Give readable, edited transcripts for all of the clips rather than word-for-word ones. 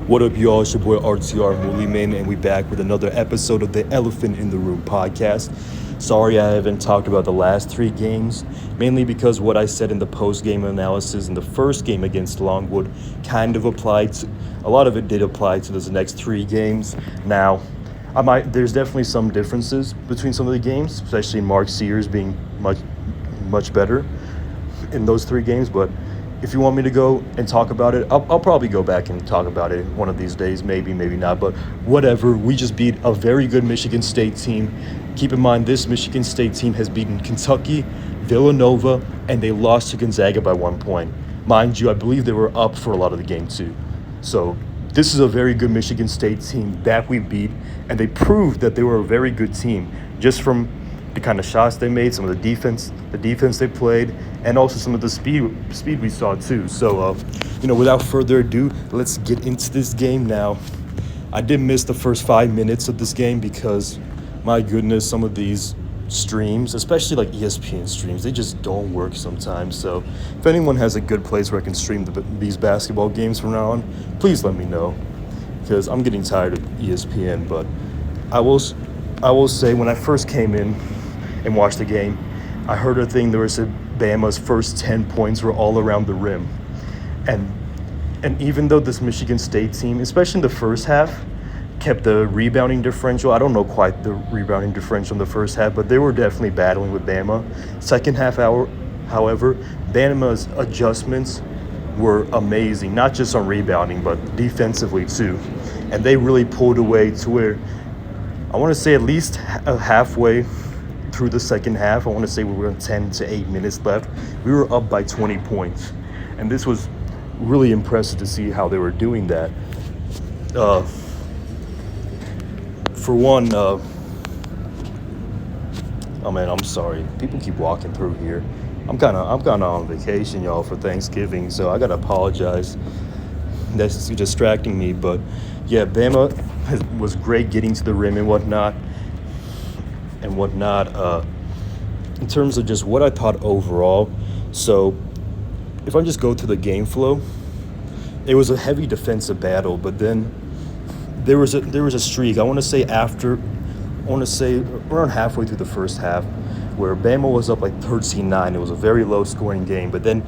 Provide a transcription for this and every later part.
What up, y'all? It's your boy RTR Muliman, and we back with another episode of the Elephant in the Room podcast. Sorry I haven't talked about the last three games, mainly because what I said in the post-game analysis in the first game against Longwood kind of applied to, a lot of it did apply to those next three games. Now, there's definitely some differences between some of the games, especially Mark Sears being much better in those three games, but if you want me to go and talk about it, I'll probably go back and talk about it one of these days, maybe not, but whatever. We just beat a very good Michigan State team. Keep in mind, this Michigan State team has beaten Kentucky, Villanova, and they lost to Gonzaga by 1 point. Mind you, I believe they were up for a lot of the game too. So this is a very good Michigan State team that we beat, and they proved that they were a very good team just from the kind of shots they made, some of the defense they played, and also some of the speed we saw too. So, without further ado, let's get into this game now. I did miss the first 5 minutes of this game because, my goodness, some of these streams, especially like ESPN streams, they just don't work sometimes. So, if anyone has a good place where I can stream these basketball games from now on, please let me know, because I'm getting tired of ESPN. But I will say, when I first came in and watched the game, I heard a thing there said Bama's first 10 points were all around the rim. And even though this Michigan State team, especially in the first half, kept the rebounding differential, I don't know quite the rebounding differential in the first half, but they were definitely battling with Bama. Second half, however, Bama's adjustments were amazing, not just on rebounding, but defensively too. And they really pulled away to where, I want to say at least halfway through the second half, I want to say we were in 10 to 8 minutes left, we were up by 20 points. And this was really impressive to see how they were doing that. For one, oh man, I'm sorry. People keep walking through here. I'm kind of on vacation, y'all, for Thanksgiving, so I gotta apologize. That's distracting me, but yeah, Bama was great getting to the rim and whatnot. In terms of just what I thought overall, so if I just go to the game flow, it was a heavy defensive battle, but then there was a streak. I want to say around halfway through the first half, where Bama was up like 13-9. It was a very low scoring game, but then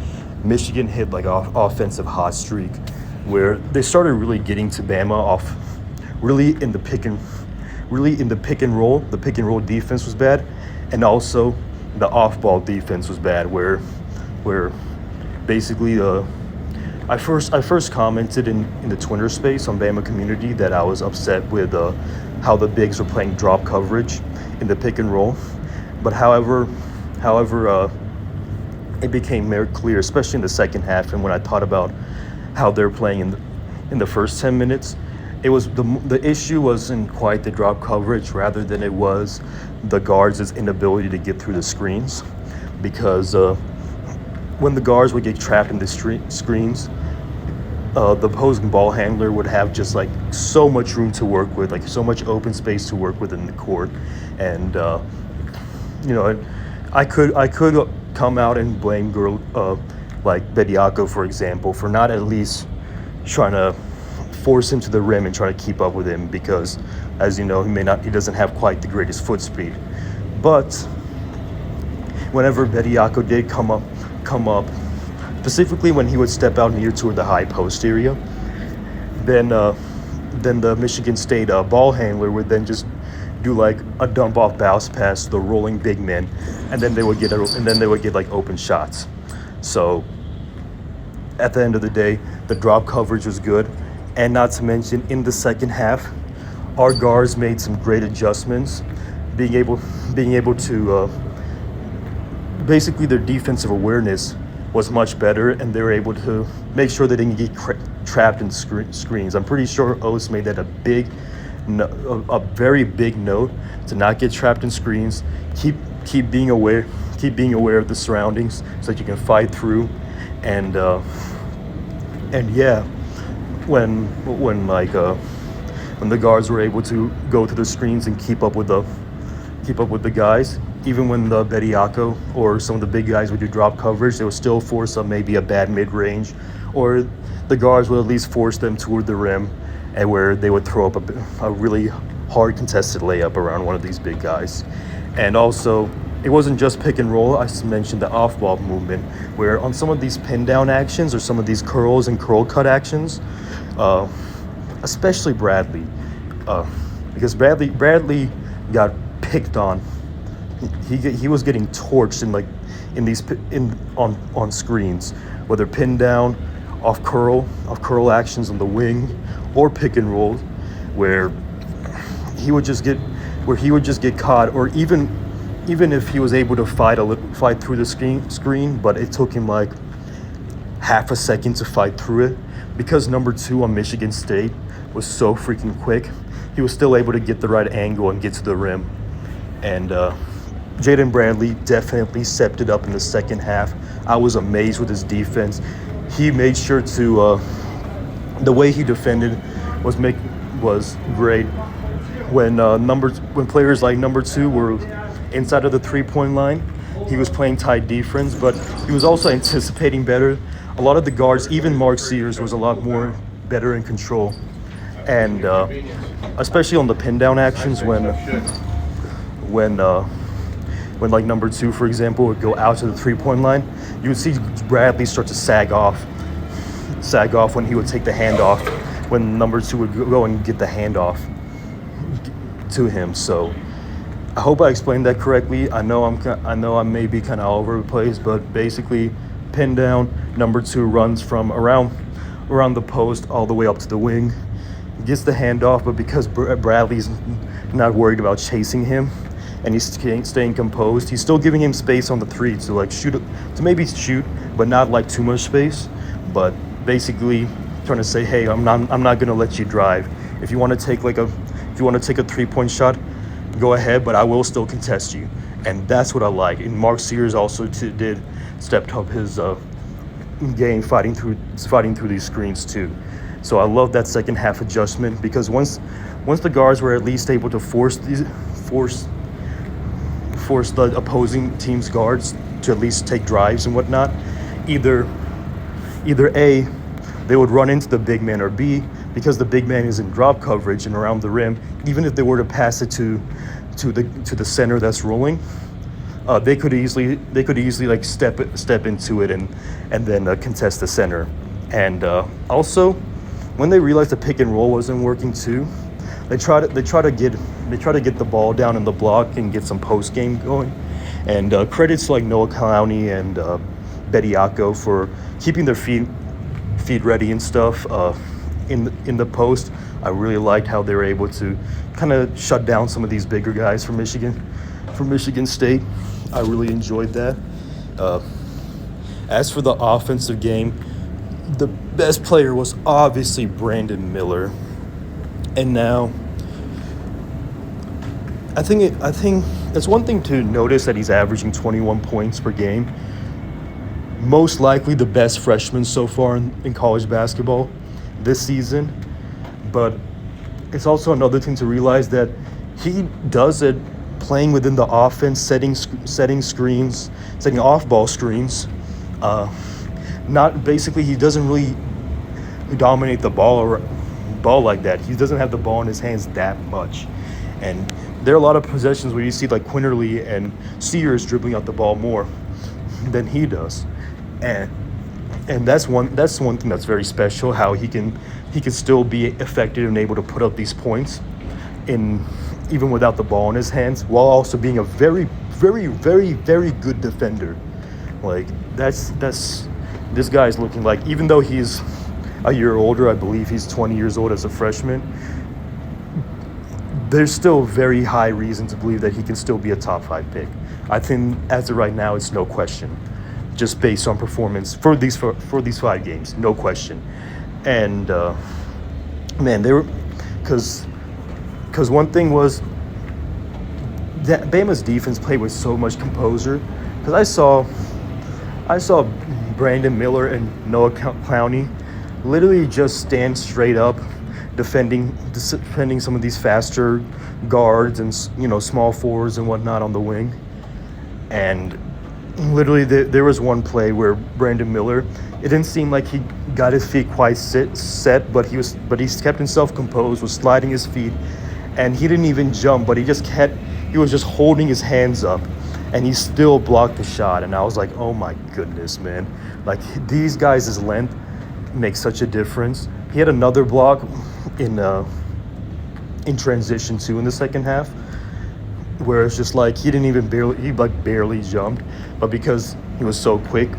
Michigan hit like an offensive hot streak where they started really getting to Bama off, really in the pick and roll. The pick and roll defense was bad, and also the off-ball defense was bad. Where basically I first commented in the Twitter space on Bama community that I was upset with how the bigs were playing drop coverage in the pick and roll. But however, it became very clear, especially in the second half, and when I thought about how they're playing in the first 10 minutes. It was the issue wasn't quite the drop coverage, rather than it was the guards' inability to get through the screens, because when the guards would get trapped in the screens, the opposing ball handler would have just like so much room to work with, like so much open space to work with in the court, and I could come out and blame like Bediako, for example, for not at least trying to force him to the rim and try to keep up with him, because, as you know, he doesn't have quite the greatest foot speed. But whenever Bediako did come up, specifically when he would step out near toward the high post area, then the Michigan State ball handler would then just do like a dump off bounce pass to the rolling big man, and then they would get like open shots. So at the end of the day, the drop coverage was good. And not to mention, in the second half, our guards made some great adjustments, being able to basically their defensive awareness was much better, and they were able to make sure they didn't get trapped in screens. I'm pretty sure Oates made that a very big note to not get trapped in screens. Keep being aware of the surroundings so that you can fight through, and yeah. When the guards were able to go to the screens and keep up with the guys, even when the Bediako or some of the big guys would do drop coverage, they would still force up maybe a bad mid-range, or the guards would at least force them toward the rim, and where they would throw up a really hard contested layup around one of these big guys. And also, it wasn't just pick and roll. I just mentioned the off-ball movement, where on some of these pin down actions or some of these curls and curl cut actions, especially Bradley, because Bradley got picked on. He was getting torched on screens, whether pin down, off curl actions on the wing, or pick and roll, where he would just get caught, or even if he was able to fight through the screen, but it took him like half a second to fight through it, because number 2 on Michigan State was so freaking quick. He was still able to get the right angle and get to the rim. And Jaden Bradley definitely stepped it up in the second half. I was amazed with his defense. He made sure to the way he defended was great. When players like number 2 were inside of the 3-point line, he was playing tight defense, but he was also anticipating better. A lot of the guards, even Mark Sears, was a lot more better in control. And especially on the pin down actions, when like number 2, for example, would go out to the 3-point line, you would see Bradley start to sag off when he would take the handoff, when number 2 would go and get the handoff to him. So I hope I explained that correctly. I know I may be kind of all over the place, but basically, pin down, number 2 runs from around the post all the way up to the wing, gets the handoff, but because Bradley's not worried about chasing him and he's staying composed, he's still giving him space on the 3 to maybe shoot, but not like too much space. But basically trying to say, hey, I'm not gonna let you drive. If you want to take a 3-point shot, go ahead, but I will still contest you. And that's what I like. And Mark Sears also stepped up his game fighting through these screens too. So I love that second half adjustment, because once the guards were at least able to force the opposing team's guards to at least take drives and whatnot, either A, they would run into the big man, or B, because the big man is in drop coverage and around the rim, even if they were to pass it to the center that's rolling, they could easily like step into it and then contest the center. And also, when they realized the pick and roll wasn't working too, they try to get the ball down in the block and get some post game going. And credits to like Noah Clowney and Bediako for keeping their feet ready and stuff in the post. I really liked how they were able to kind of shut down some of these bigger guys from Michigan State. I really enjoyed that. As for the offensive game, the best player was obviously Brandon Miller. And now, I think it's one thing to notice that he's averaging 21 points per game. Most likely the best freshman so far in college basketball this season. But it's also another thing to realize that he does it playing within the offense, setting screens, setting off-ball screens. He doesn't really dominate the ball like that. He doesn't have the ball in his hands that much. And there are a lot of possessions where you see like Quinterly and Sears dribbling out the ball more than he does. And that's one thing that's very special, how he can still be effective and able to put up these points even without the ball in his hands, while also being a very, very, very, very good defender. Like that's this guy's looking like, even though he's a year older, I believe he's 20 years old as a freshman, there's still very high reason to believe that he can still be a top 5 pick. I think as of right now, it's no question, just based on performance for these 5 games, no question. And man, they were, because one thing was that Bama's defense played with so much composure. Because I saw Brandon Miller and Noah Clowney literally just stand straight up, defending some of these faster guards and small forwards and whatnot on the wing, and literally there was one play where Brandon Miller, it didn't seem like he got his feet quite set, but he kept himself composed, was sliding his feet, and he didn't even jump, but he was just holding his hands up, and he still blocked the shot. And I was like, oh my goodness, man, like these guys' length makes such a difference. He had another block in transition too in the second half, where it's just like he barely jumped, but because he was so quick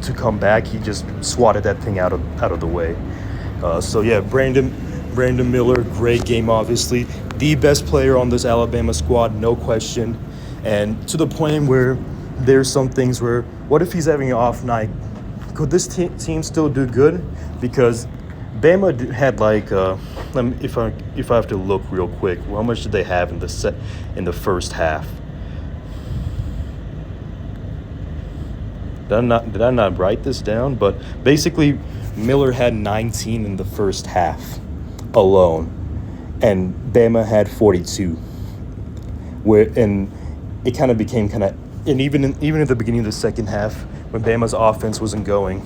to come back, he just swatted that thing out of the way. So yeah, Brandon Miller, great game, obviously the best player on this Alabama squad, no question. And to the point where there's some things where, what if he's having an off night? Could this team still do good? Because Bama had like if I have to look real quick, how much did they have in the first half? Did I not write this down? But basically, Miller had 19 in the first half alone, and Bama had 42. And it kind of became and even at the beginning of the second half, when Bama's offense wasn't going,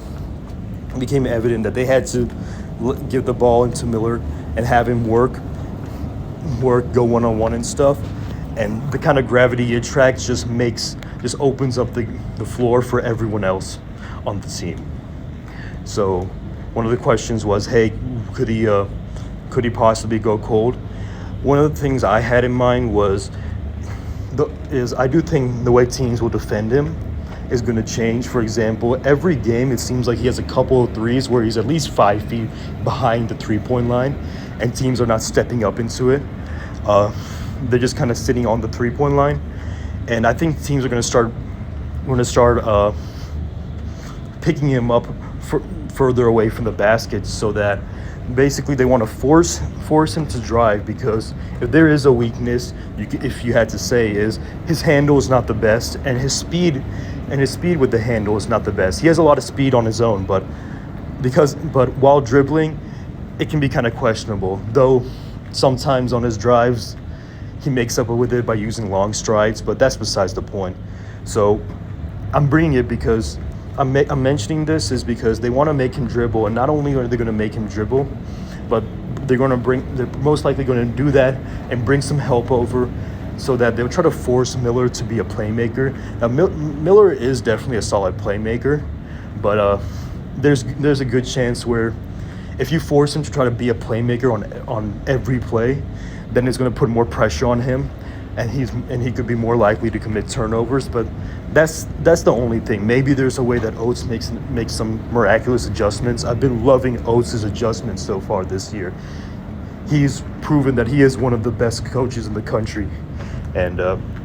it became evident that they had to give the ball into Miller and have him work, go one-on-one and stuff. And the kind of gravity he attracts just opens up the floor for everyone else on the team. So one of the questions was, hey, could he possibly go cold? One of the things I had in mind is I do think the way teams will defend him is going to change. For example, every game it seems like he has a couple of threes where he's at least 5 feet behind the three-point line, and teams are not stepping up into it. They're just kind of sitting on the three-point line, and I think teams are going to start picking him up further away from the basket, so that basically they want to force him to drive. Because if there is a weakness, if you had to say, is his handle is not the best, and his speed with the handle is not the best. He has a lot of speed on his own, but while dribbling, it can be kind of questionable. Though sometimes on his drives, he makes up with it by using long strides, but that's besides the point. So I'm bringing it because I'm mentioning this is because they want to make him dribble, and not only are they going to make him dribble, but they're most likely going to do that and bring some help over, so that they'll try to force Miller to be a playmaker. Now, Miller is definitely a solid playmaker, but there's a good chance where if you force him to try to be a playmaker on every play, then it's going to put more pressure on him, and he could be more likely to commit turnovers. But that's the only thing. Maybe there's a way that Oates makes some miraculous adjustments. I've been loving Oates' adjustments so far this year. He's proven that he is one of the best coaches in the country. And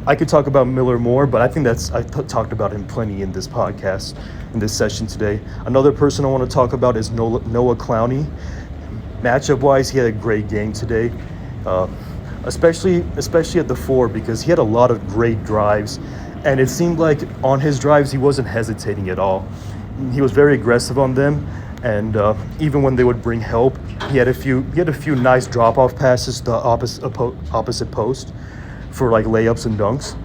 I could talk about Miller more, but I think I talked about him plenty in this podcast, in this session today. Another person I want to talk about is Noah Clowney. Matchup-wise, he had a great game today, especially at the 4, because he had a lot of great drives. And it seemed like on his drives, he wasn't hesitating at all. He was very aggressive on them. And even when they would bring help, he had a few nice drop-off passes to the opposite post for like layups and dunks.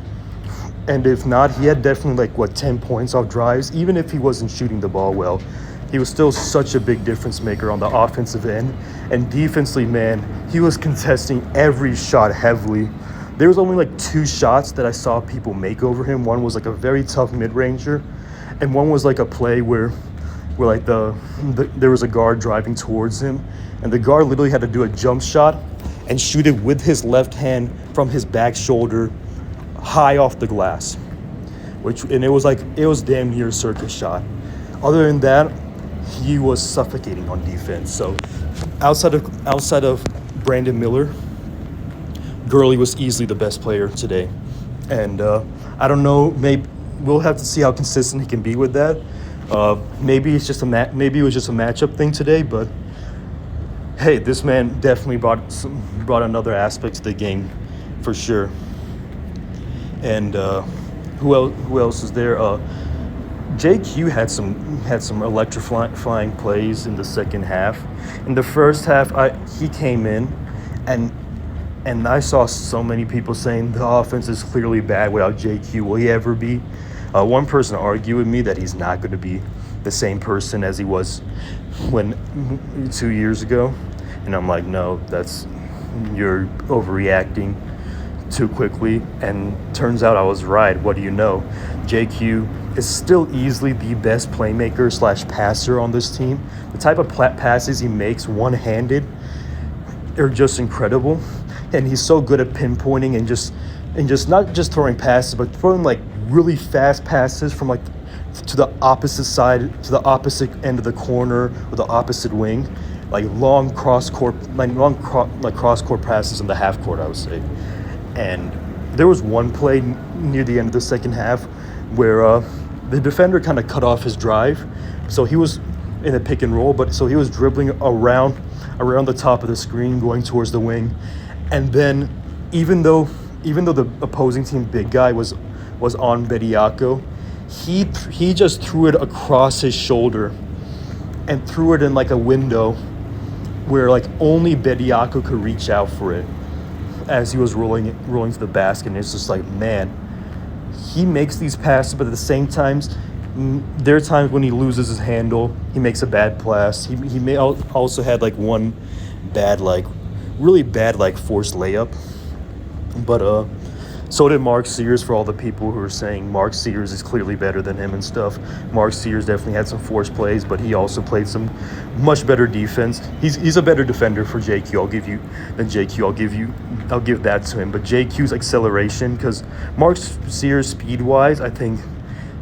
And if not, he had definitely 10 points off drives. Even if he wasn't shooting the ball well, he was still such a big difference maker on the offensive end. And defensively, man, he was contesting every shot heavily. There was only 2 shots that I saw people make over him. One was a very tough mid-ranger, and one was a play where there was a guard driving towards him, and the guard literally had to do a jump shot and shoot it with his left hand from his back shoulder high off the glass, and it was damn near a circus shot. Other than that, he was suffocating on defense. So outside of Brandon Miller, Gurley was easily the best player today. And I don't know, maybe we'll have to see how consistent he can be with that. Maybe it was just a matchup thing today, but hey, this man definitely brought another aspect to the game for sure. And who else is there? JQ had some electrifying plays in the second half. In the first half, he came in, and And I saw so many people saying the offense is clearly bad without JQ. Will he ever be? One person argued with me that he's not going to be the same person as he was 2 years ago. And I'm like, no, you're overreacting too quickly. And turns out I was right. What do you know? JQ is still easily the best playmaker / passer on this team. The type of passes he makes one-handed are just incredible. And he's so good at pinpointing and just not just throwing passes, but throwing like really fast passes from like to the opposite side, to the opposite end of the corner or the opposite wing, like long cross court passes in the half court, I would say. And there was one play near the end of the second half where the defender kind of cut off his drive, so he was in a pick and roll, but so he was dribbling around the top of the screen, going towards the wing, and then even though the opposing team big guy was on Bediako, he just threw it across his shoulder and threw it in like a window where like only Bediako could reach out for it as he was rolling to the basket. And it's just like, man, he makes these passes, but at the same times, there are times when he loses his handle, he makes a bad pass. He may also had like one really bad forced layup. But so did Mark Sears, for all the people who are saying Mark Sears is clearly better than him and stuff. Mark Sears definitely had some forced plays, but he also played some much better defense. He's a better defender for JQ. I'll give that to him. But JQ's acceleration, because Mark Sears speed-wise, I think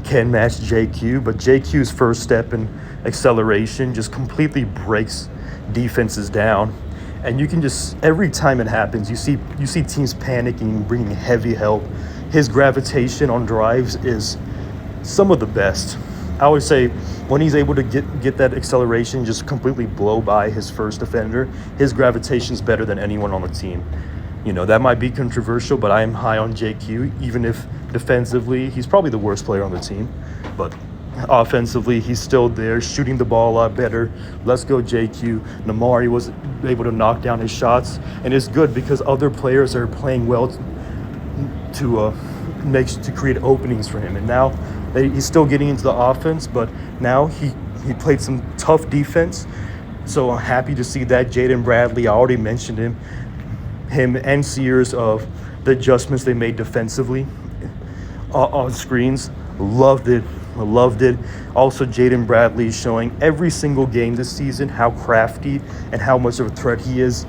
can match JQ, but JQ's first step in acceleration just completely breaks defenses down. And you can just, every time it happens, you see teams panicking, bringing heavy help. His gravitation on drives is some of the best. I would say when he's able to get that acceleration, just completely blow by his first defender, his gravitation is better than anyone on the team. You know, that might be controversial, but I am high on JQ, even if defensively he's probably the worst player on the team. But offensively, he's still there, shooting the ball a lot better. Let's go JQ. Namari was able to knock down his shots, and it's good because other players are playing well to create openings for him. And now he's still getting into the offense, but now he played some tough defense. So I'm happy to see that. Jaden Bradley, I already mentioned him and Sears of the adjustments they made defensively on screens. Loved it. Also, Jaden Bradley showing every single game this season how crafty and how much of a threat he is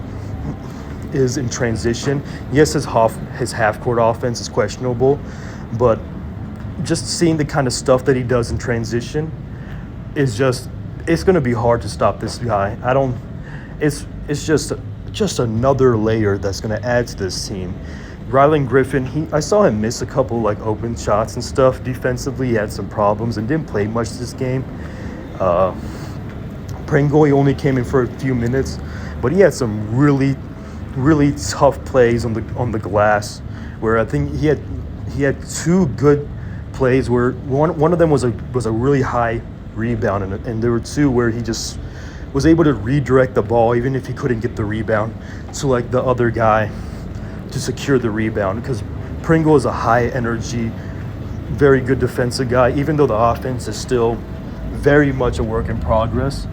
in transition. Yes, his half-court offense is questionable, but just seeing the kind of stuff that he does in transition is it's going to be hard to stop this guy. It's just another layer that's going to add to this team. Rylan Griffin, I saw him miss a couple open shots and stuff. Defensively, he had some problems and didn't play much this game. Pringle, he only came in for a few minutes, but he had some really, really tough plays on the glass, where I think he had two good plays where one of them was a really high rebound, and there were two where he just was able to redirect the ball even if he couldn't get the rebound to the other guy to secure the rebound, because Pringle is a high energy, very good defensive guy. Even though the offense is still very much a work in progress,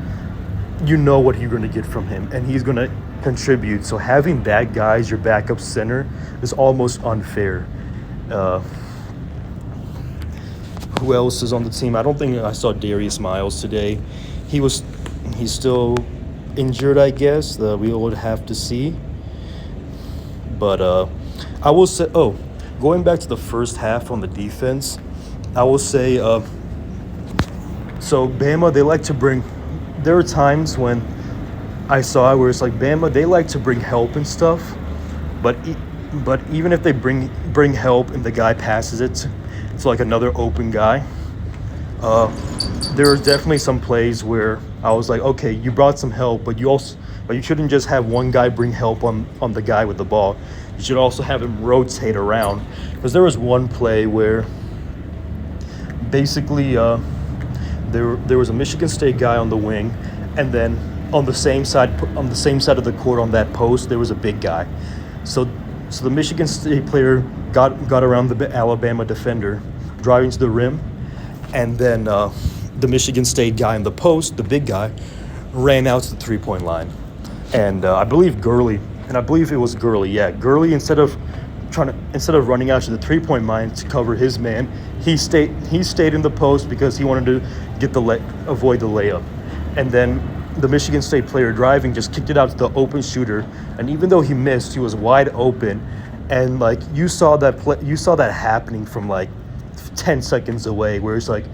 you know what you're going to get from him, and he's going to contribute. So having that guy as your backup center is almost unfair. Who else is on the team? I don't think I saw Darius Miles today. He's still injured, I guess. We would have to see. But I will say, going back to the first half on the defense, I will say, so Bama, they like to bring, there are times when I saw where it's Bama, they like to bring help and stuff, but even if they bring help and the guy passes it to another open guy, there are definitely some plays where I was okay, you brought some help, but you shouldn't just have one guy bring help on the guy with the ball. You should also have him rotate around. Because there was one play where basically there was a Michigan State guy on the wing, and then on the same side of the court on that post, there was a big guy. So, so the Michigan State player got around the Alabama defender, driving to the rim, and then the Michigan State guy in the post, the big guy, ran out to the 3-point line, and I believe it was Gurley. Yeah, Gurley instead of running out to the 3-point line to cover his man, he stayed in the post because he wanted to avoid the layup, and then the Michigan State player driving just kicked it out to the open shooter, and even though he missed, he was wide open, and like you saw that happening from like 10 seconds away, where it's like,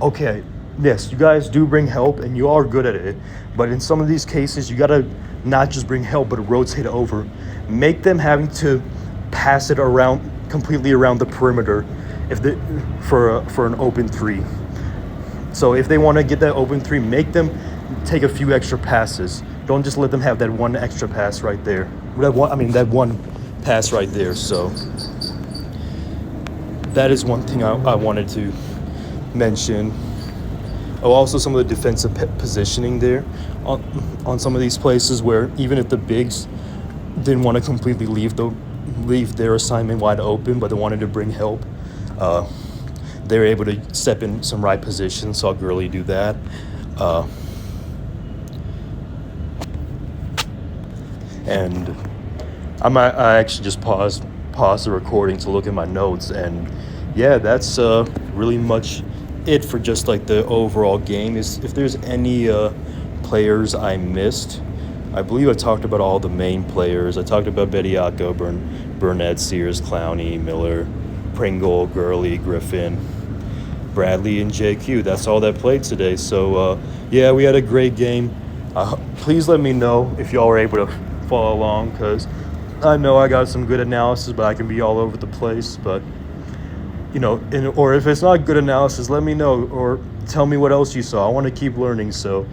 okay, yes, you guys do bring help and you are good at it, but in some of these cases you gotta not just bring help but rotate over, make them having to pass it completely around the perimeter for an open three. So if they want to get that open three, make them take a few extra passes. Don't just let them have that one extra pass right there. That one pass right there. So that is one thing I wanted to mention. Oh, also some of the defensive positioning there on some of these places where even if the bigs didn't want to completely leave their assignment wide open, but they wanted to bring help, they were able to step in some right positions. Saw Gurley do that. And I actually just paused the recording to look at my notes, and yeah, that's really much it for just like the overall game. If there's any players I missed, I believe I talked about all the main players. I talked about Bediako, Burnett, Sears, Clowney, Miller, Pringle, Gurley, Griffin, Bradley, and JQ. That's all that played today. So yeah, we had a great game. Please let me know if y'all were able to follow along, because I know I got some good analysis, but I can be all over the place. But or if it's not good analysis, let me know, or tell me what else you saw. I want to keep learning, so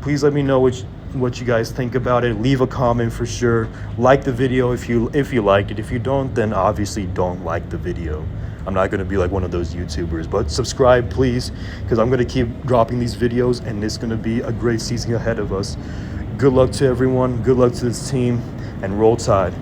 please let me know what you guys think about it. Leave a comment for sure. Like the video if you liked it. If you don't, then obviously don't like the video. I'm not going to be like one of those YouTubers, but subscribe please, because I'm going to keep dropping these videos, and it's going to be a great season ahead of us. Good luck to everyone. Good luck to this team, and roll Tide.